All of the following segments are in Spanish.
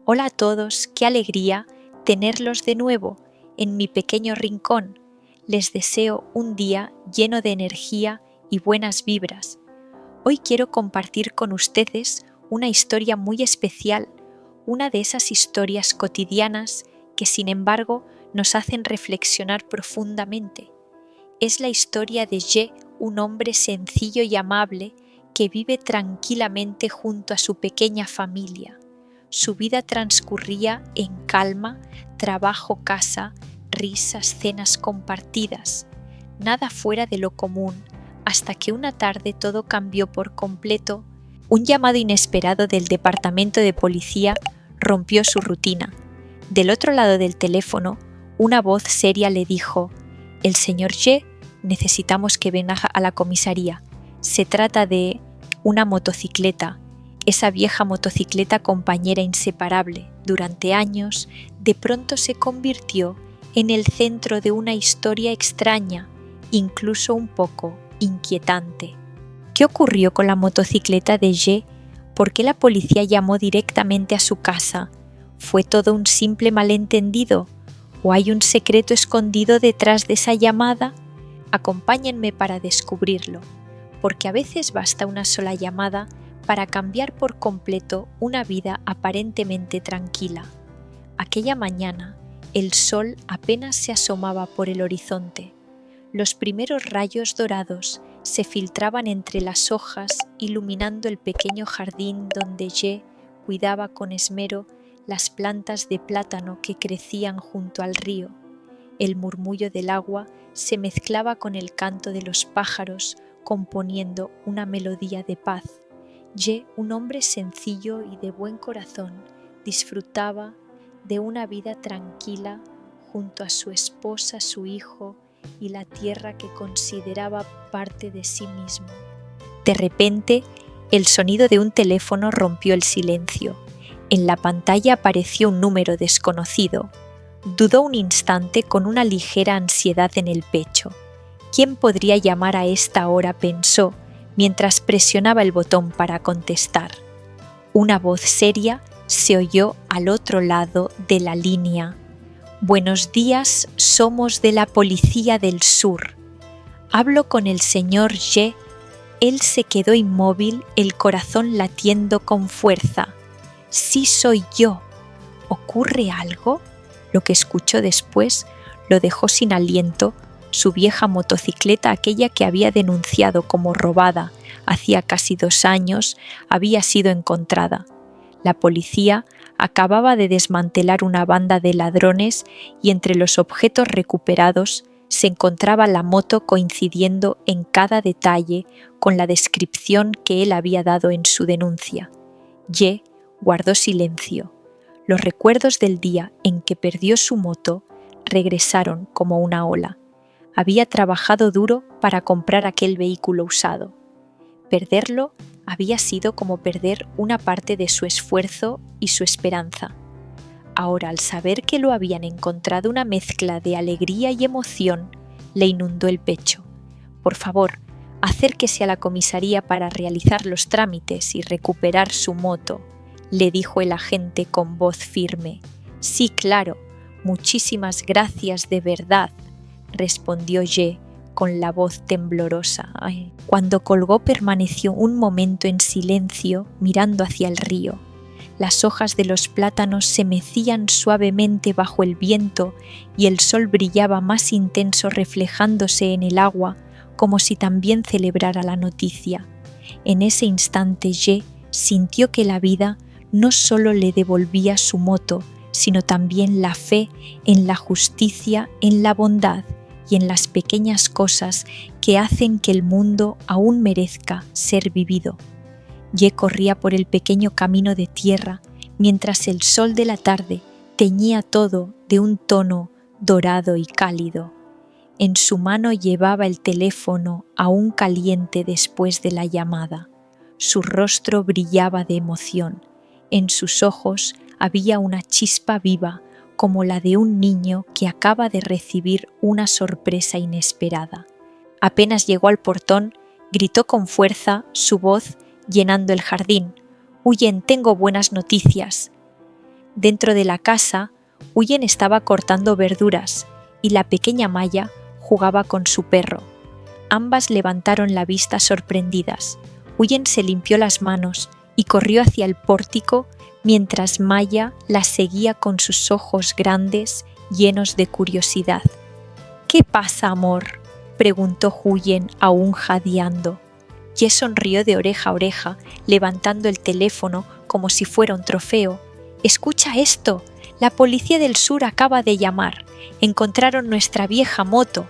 Hola a todos, qué alegría tenerlos de nuevo en mi pequeño rincón. Les deseo un día lleno de energía y buenas vibras. Hoy quiero compartir con ustedes una historia muy especial, una de esas historias cotidianas que sin embargo nos hacen reflexionar profundamente. Es la historia de Ye, un hombre sencillo y amable que vive tranquilamente junto a su pequeña familia. Su vida transcurría en calma, trabajo, casa, risas, cenas compartidas, nada fuera de lo común, hasta que una tarde todo cambió por completo. Un llamado inesperado del departamento de policía rompió su rutina. Del otro lado del teléfono, una voz seria le dijo: «El señor Ye, necesitamos que venga a la comisaría. Se trata de una motocicleta, esa vieja motocicleta compañera inseparable. Durante años, de pronto se convirtió en el centro de una historia extraña, incluso un poco inquietante». ¿Qué ocurrió con la motocicleta de Ye? ¿Por qué la policía llamó directamente a su casa? ¿Fue todo un simple malentendido? ¿O hay un secreto escondido detrás de esa llamada? Acompáñenme para descubrirlo, porque a veces basta una sola llamada para cambiar por completo una vida aparentemente tranquila. Aquella mañana, el sol apenas se asomaba por el horizonte. Los primeros rayos dorados se filtraban entre las hojas, iluminando el pequeño jardín donde Ye cuidaba con esmero las plantas de plátano que crecían junto al río. El murmullo del agua se mezclaba con el canto de los pájaros, componiendo una melodía de paz. Ye, un hombre sencillo y de buen corazón, disfrutaba de una vida tranquila junto a su esposa, su hijo y la tierra que consideraba parte de sí mismo. De repente, el sonido de un teléfono rompió el silencio. En la pantalla apareció un número desconocido. Dudó un instante con una ligera ansiedad en el pecho. ¿Quién podría llamar a esta hora?, pensó, mientras presionaba el botón para contestar. Una voz seria se oyó al otro lado de la línea. «Buenos días, somos de la Policía del Sur. Hablo con el señor Ye». Él se quedó inmóvil, el corazón latiendo con fuerza. «Sí, soy yo. ¿Ocurre algo?». Lo que escuchó después lo dejó sin aliento. Su vieja motocicleta, aquella que había denunciado como robada hacía casi 2 años, había sido encontrada. La policía acababa de desmantelar una banda de ladrones y entre los objetos recuperados se encontraba la moto, coincidiendo en cada detalle con la descripción que él había dado en su denuncia. Ye guardó silencio. Los recuerdos del día en que perdió su moto regresaron como una ola. Había trabajado duro para comprar aquel vehículo usado. Perderlo había sido como perder una parte de su esfuerzo y su esperanza. Ahora, al saber que lo habían encontrado, una mezcla de alegría y emoción le inundó el pecho. «Por favor, acérquese a la comisaría para realizar los trámites y recuperar su moto», le dijo el agente con voz firme. «Sí, claro, muchísimas gracias de verdad», respondió Ye con la voz temblorosa. Cuando colgó permaneció un momento en silencio mirando hacia el río. Las hojas de los plátanos se mecían suavemente bajo el viento y el sol brillaba más intenso reflejándose en el agua como si también celebrara la noticia. En ese instante Ye sintió que la vida no solo le devolvía su moto, sino también la fe en la justicia, en la bondad y en las pequeñas cosas que hacen que el mundo aún merezca ser vivido. Ye corría por el pequeño camino de tierra mientras el sol de la tarde teñía todo de un tono dorado y cálido. En su mano llevaba el teléfono aún caliente después de la llamada. Su rostro brillaba de emoción. En sus ojos había una chispa viva, como la de un niño que acaba de recibir una sorpresa inesperada. Apenas llegó al portón, gritó con fuerza, su voz llenando el jardín. «Huyen, tengo buenas noticias». Dentro de la casa, Huyen estaba cortando verduras y la pequeña Maya jugaba con su perro. Ambas levantaron la vista sorprendidas. Huyen se limpió las manos y corrió hacia el pórtico mientras Maya la seguía con sus ojos grandes llenos de curiosidad. «¿Qué pasa, amor?», preguntó Huyen aún jadeando. Ye sonrió de oreja a oreja, levantando el teléfono como si fuera un trofeo. «¡Escucha esto! La policía del sur acaba de llamar. Encontraron nuestra vieja moto,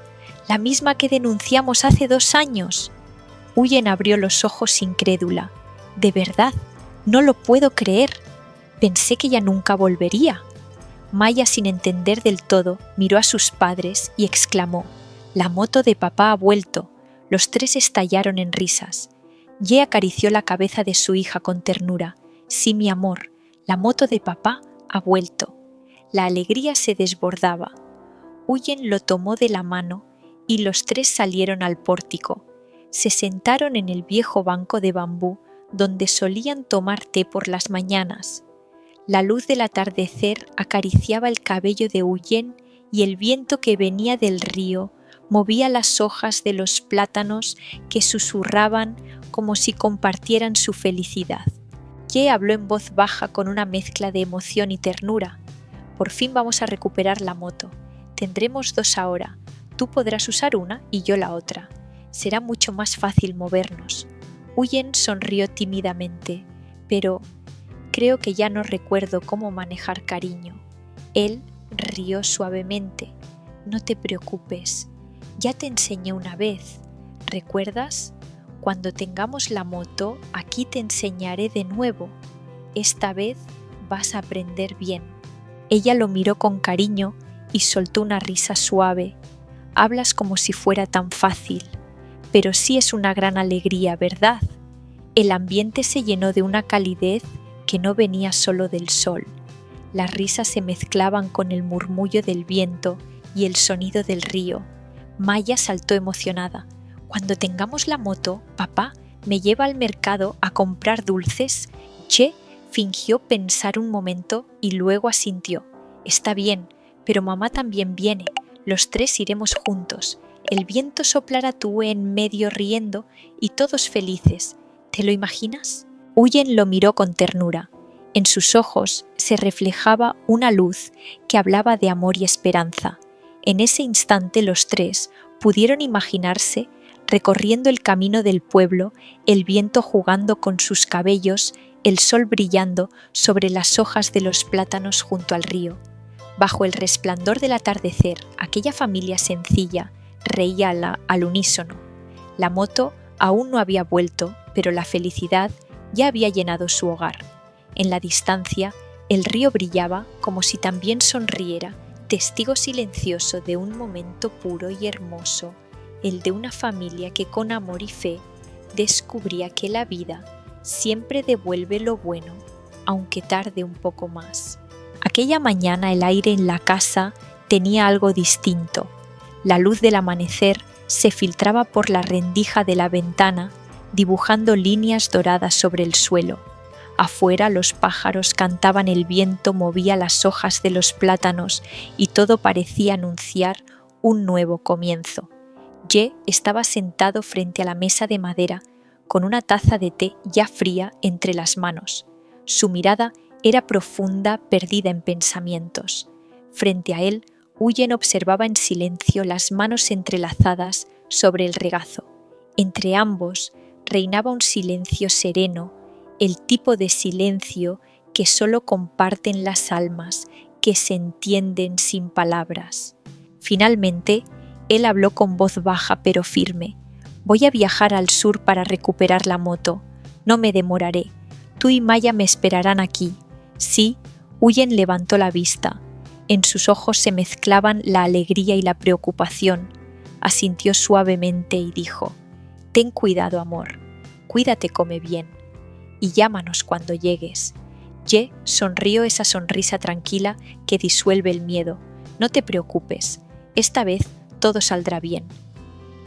la misma que denunciamos hace 2 años». Huyen abrió los ojos incrédula. «¿De verdad? No lo puedo creer. Pensé que ya nunca volvería». Maya, sin entender del todo, miró a sus padres y exclamó: «La moto de papá ha vuelto». Los 3 estallaron en risas. Ye acarició la cabeza de su hija con ternura. «Sí, mi amor, la moto de papá ha vuelto». La alegría se desbordaba. Huyen lo tomó de la mano y los 3 salieron al pórtico. Se sentaron en el viejo banco de bambú donde solían tomar té por las mañanas. La luz del atardecer acariciaba el cabello de Huyen y el viento que venía del río movía las hojas de los plátanos que susurraban como si compartieran su felicidad. Ye habló en voz baja con una mezcla de emoción y ternura. «Por fin vamos a recuperar la moto. Tendremos 2 ahora. Tú podrás usar una y yo la otra. Será mucho más fácil movernos». Huyen sonrió tímidamente, pero «creo que ya no recuerdo cómo manejar cariño». Él rió suavemente. «No te preocupes. Ya te enseñé una vez. ¿Recuerdas? Cuando tengamos la moto, aquí te enseñaré de nuevo. Esta vez vas a aprender bien». Ella lo miró con cariño y soltó una risa suave. «Hablas como si fuera tan fácil, pero sí es una gran alegría, ¿verdad?». El ambiente se llenó de una calidez que no venía solo del sol. Las risas se mezclaban con el murmullo del viento y el sonido del río. Maya saltó emocionada. «Cuando tengamos la moto, papá me lleva al mercado a comprar dulces». Ye fingió pensar un momento y luego asintió. «Está bien, pero mamá también viene. Los 3 iremos juntos. El viento soplará tú en medio riendo y todos felices. ¿Te lo imaginas?». Huyen lo miró con ternura. En sus ojos se reflejaba una luz que hablaba de amor y esperanza. En ese instante los 3 pudieron imaginarse recorriendo el camino del pueblo, el viento jugando con sus cabellos, el sol brillando sobre las hojas de los plátanos junto al río. Bajo el resplandor del atardecer, aquella familia sencilla reía al unísono. La moto aún no había vuelto, pero la felicidad ya había llenado su hogar. En la distancia, el río brillaba como si también sonriera, testigo silencioso de un momento puro y hermoso, el de una familia que con amor y fe descubría que la vida siempre devuelve lo bueno, aunque tarde un poco más. Aquella mañana el aire en la casa tenía algo distinto. La luz del amanecer se filtraba por la rendija de la ventana, dibujando líneas doradas sobre el suelo. Afuera los pájaros cantaban, el viento movía las hojas de los plátanos y todo parecía anunciar un nuevo comienzo. Ye estaba sentado frente a la mesa de madera, con una taza de té ya fría entre las manos. Su mirada era profunda, perdida en pensamientos. Frente a él, Huyen observaba en silencio las manos entrelazadas sobre el regazo. Entre ambos reinaba un silencio sereno, el tipo de silencio que solo comparten las almas, que se entienden sin palabras. Finalmente, él habló con voz baja pero firme. «Voy a viajar al sur para recuperar la moto. No me demoraré. Tú y Maya me esperarán aquí». «Sí», Huyen levantó la vista. En sus ojos se mezclaban la alegría y la preocupación. Asintió suavemente y dijo: «Ten cuidado, amor. Cuídate, come bien. Y llámanos cuando llegues». Ye sonrió esa sonrisa tranquila que disuelve el miedo. «No te preocupes. Esta vez todo saldrá bien».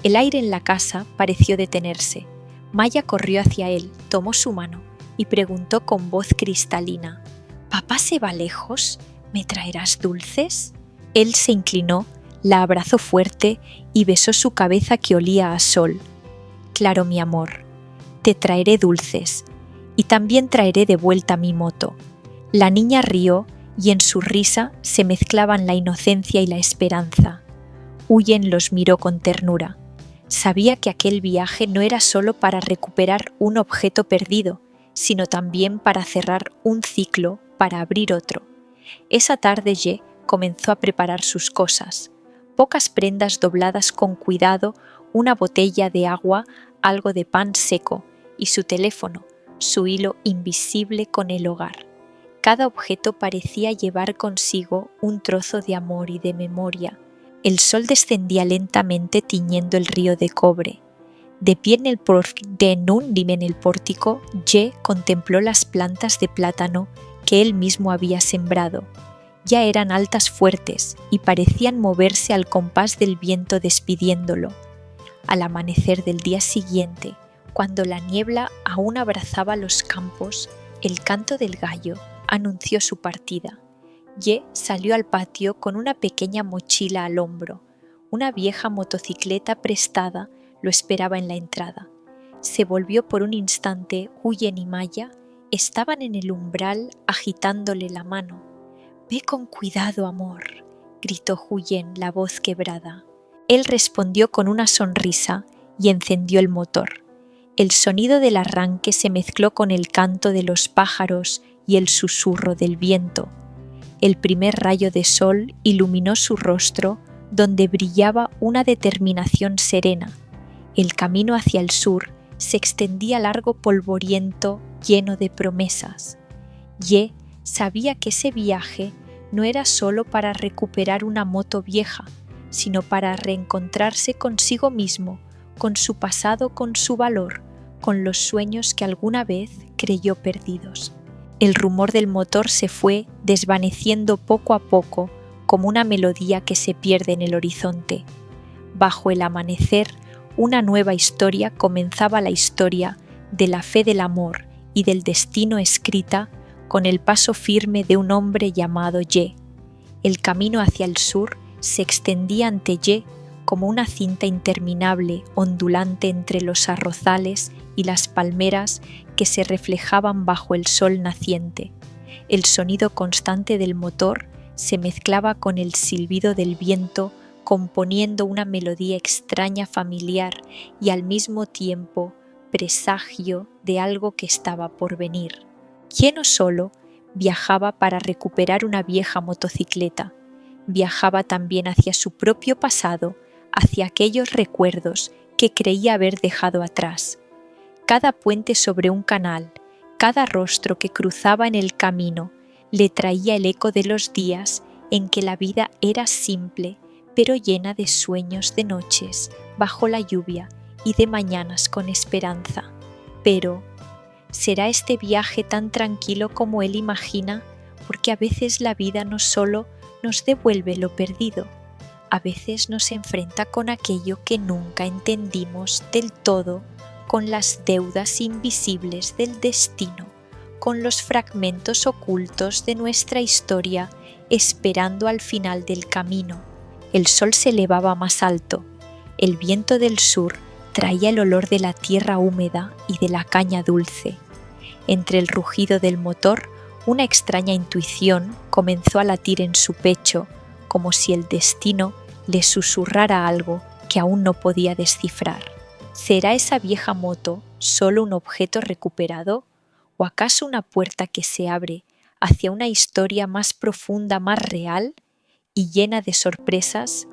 El aire en la casa pareció detenerse. Maya corrió hacia él, tomó su mano y preguntó con voz cristalina: ¿Papá se va lejos? ¿Me traerás dulces? Él se inclinó, la abrazó fuerte y besó su cabeza que olía a sol. Claro, mi amor, te traeré dulces y también traeré de vuelta mi moto. La niña rió y en su risa se mezclaban la inocencia y la esperanza. Huyen los miró con ternura. Sabía que aquel viaje no era solo para recuperar un objeto perdido, sino también para cerrar un ciclo, para abrir otro. Esa tarde Ye comenzó a preparar sus cosas. Pocas prendas dobladas con cuidado, una botella de agua, algo de pan seco y su teléfono, su hilo invisible con el hogar. Cada objeto parecía llevar consigo un trozo de amor y de memoria. El sol descendía lentamente tiñendo el río de cobre. De pie en el pórtico, Ye contempló las plantas de plátano que él mismo había sembrado. Ya eran altas fuertes y parecían moverse al compás del viento despidiéndolo. Al amanecer del día siguiente, cuando la niebla aún abrazaba los campos, el canto del gallo anunció su partida. Ye salió al patio con una pequeña mochila al hombro. Una vieja motocicleta prestada lo esperaba en la entrada. Se volvió por un instante. Huyen y Maya estaban en el umbral agitándole la mano. «Ve con cuidado, amor», gritó Huyen, la voz quebrada. Él respondió con una sonrisa y encendió el motor. El sonido del arranque se mezcló con el canto de los pájaros y el susurro del viento. El primer rayo de sol iluminó su rostro, donde brillaba una determinación serena. El camino hacia el sur se extendía largo, polvoriento, lleno de promesas. Ye sabía que ese viaje no era solo para recuperar una moto vieja, sino para reencontrarse consigo mismo, con su pasado, con su valor, con los sueños que alguna vez creyó perdidos. El rumor del motor se fue desvaneciendo poco a poco, como una melodía que se pierde en el horizonte. Bajo el amanecer, una nueva historia comenzaba, la historia de la fe, del amor y del destino, escrita con el paso firme de un hombre llamado Ye. El camino hacia el sur se extendía ante Ye como una cinta interminable, ondulante entre los arrozales y las palmeras que se reflejaban bajo el sol naciente. El sonido constante del motor se mezclaba con el silbido del viento, componiendo una melodía extraña, familiar y al mismo tiempo presagio de algo que estaba por venir. Ye no solo viajaba para recuperar una vieja motocicleta, viajaba también hacia su propio pasado, hacia aquellos recuerdos que creía haber dejado atrás. Cada puente sobre un canal, cada rostro que cruzaba en el camino, le traía el eco de los días en que la vida era simple, pero llena de sueños, de noches bajo la lluvia y de mañanas con esperanza. Pero, ¿será este viaje tan tranquilo como él imagina? Porque a veces la vida no solo nos devuelve lo perdido, a veces nos enfrenta con aquello que nunca entendimos del todo, con las deudas invisibles del destino, con los fragmentos ocultos de nuestra historia, esperando al final del camino. El sol se elevaba más alto. El viento del sur traía el olor de la tierra húmeda y de la caña dulce. Entre el rugido del motor, una extraña intuición comenzó a latir en su pecho, como si el destino le susurrara algo que aún no podía descifrar. ¿Será esa vieja moto solo un objeto recuperado? ¿O acaso una puerta que se abre hacia una historia más profunda, más real y llena de sorpresas?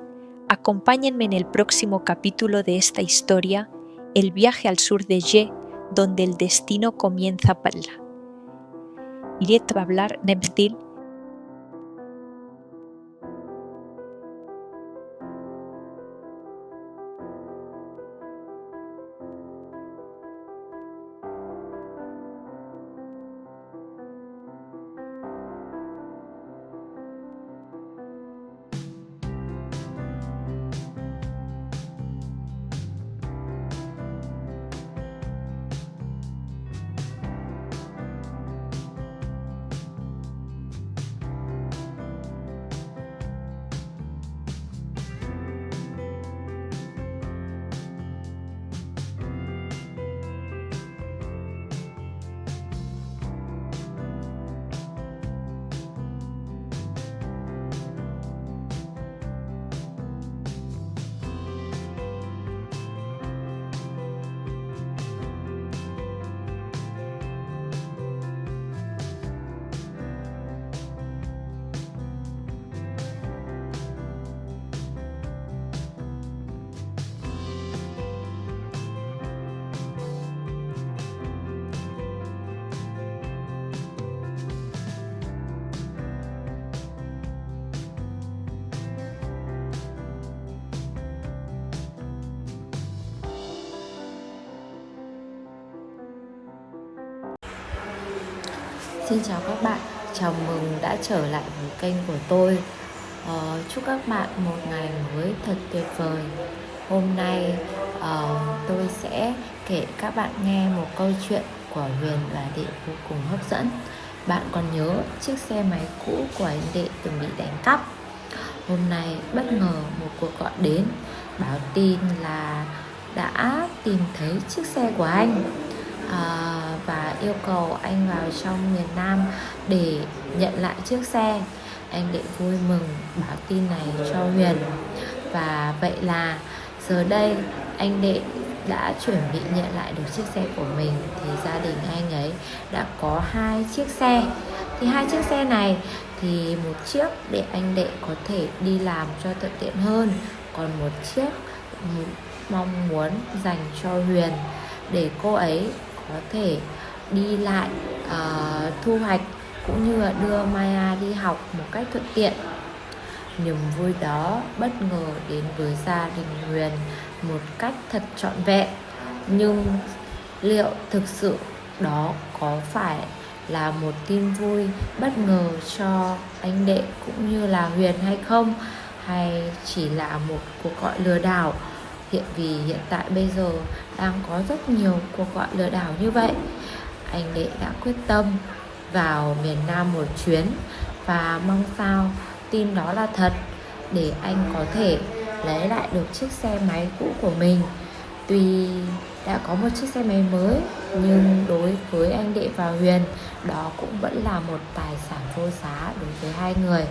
Acompáñenme en el próximo capítulo de esta historia, el viaje al sur de Ye, donde el destino comienza a hablar. Iré a hablar Nebdil. Xin chào các bạn, chào mừng đã trở lại với kênh của tôi. Chúc các bạn một ngày mới thật tuyệt vời. Hôm nay tôi sẽ kể các bạn nghe một câu chuyện của Huyền và Đệ vô cùng hấp dẫn. Bạn còn nhớ chiếc xe máy cũ của anh Đệ từng bị đánh cắp. Hôm nay bất ngờ một cuộc gọi đến báo tin là đã tìm thấy chiếc xe của anh, và yêu cầu anh vào trong miền Nam để nhận lại chiếc xe. Anh Đệ vui mừng báo tin này cho Huyền. Và vậy là giờ đây anh Đệ đã chuẩn bị nhận lại được chiếc xe của mình. Thì gia đình anh ấy đã có 2 chiếc xe. Thì 2 chiếc xe này thì một chiếc để anh Đệ có thể đi làm cho thuận tiện hơn, còn một chiếc mong muốn dành cho Huyền để cô ấy có thể đi lại, thu hoạch cũng như là đưa Maya đi học một cách thuận tiện. Niềm vui đó bất ngờ đến với gia đình Huyền một cách thật trọn vẹn. Nhưng liệu thực sự đó có phải là một tin vui bất ngờ cho anh Đệ cũng như là Huyền hay không? Hay chỉ là một cuộc gọi lừa đảo? Hiện tại bây giờ đang có rất nhiều cuộc gọi lừa đảo như vậy. Anh Đệ đã quyết tâm vào miền Nam một chuyến và mong sao tin đó là thật để anh có thể lấy lại được chiếc xe máy cũ của mình. Tuy đã có một chiếc xe máy mới, nhưng đối với anh Đệ và Huyền, đó cũng vẫn là một tài sản vô giá đối với hai người.